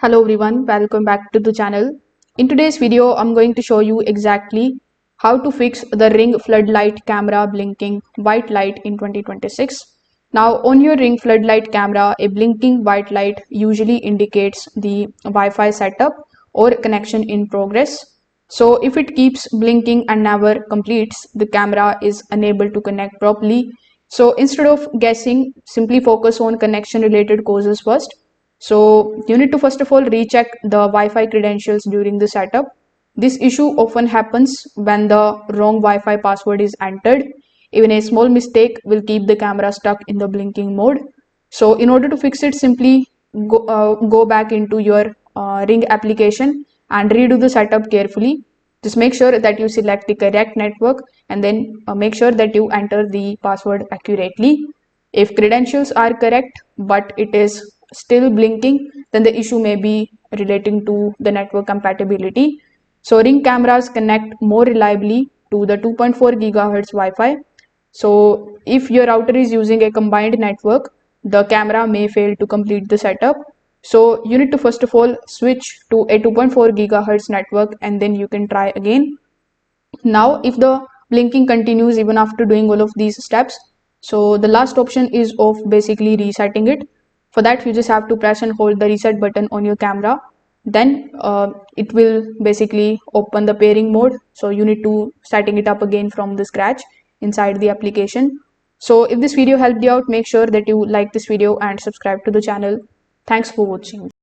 Hello everyone, welcome back to the channel. In today's video, I'm going to show you exactly how to fix the Ring floodlight camera blinking white light in 2026. Now on your Ring floodlight camera, a blinking white light usually indicates the Wi-Fi setup or connection in progress. So if it keeps blinking and never completes, the camera is unable to connect properly. So instead of guessing, simply focus on connection related causes first. So you need to first of all recheck the Wi-Fi credentials during the setup. This issue often happens when the wrong Wi-Fi password is entered. Even a small mistake will keep the camera stuck in the blinking mode. So in order to fix it, simply go back into your Ring application and redo the setup carefully. Just make sure that you select the correct network and then make sure that you enter the password accurately. If credentials are correct but it is still blinking, then the issue may be relating to the network compatibility. So Ring cameras connect more reliably to the 2.4 GHz Wi-Fi. So if your router is using a combined network, the camera may fail to complete the setup. So you need to first of all switch to a 2.4 GHz network and then you can try again. Now if the blinking continues even after doing all of these steps, so the last option is of basically resetting it. For that you just have to press and hold the reset button on your camera, then it will basically open the pairing mode. So you need to setting it up again from the scratch inside the application. So if this video helped you out, make sure that you like this video and subscribe to the channel. Thanks for watching.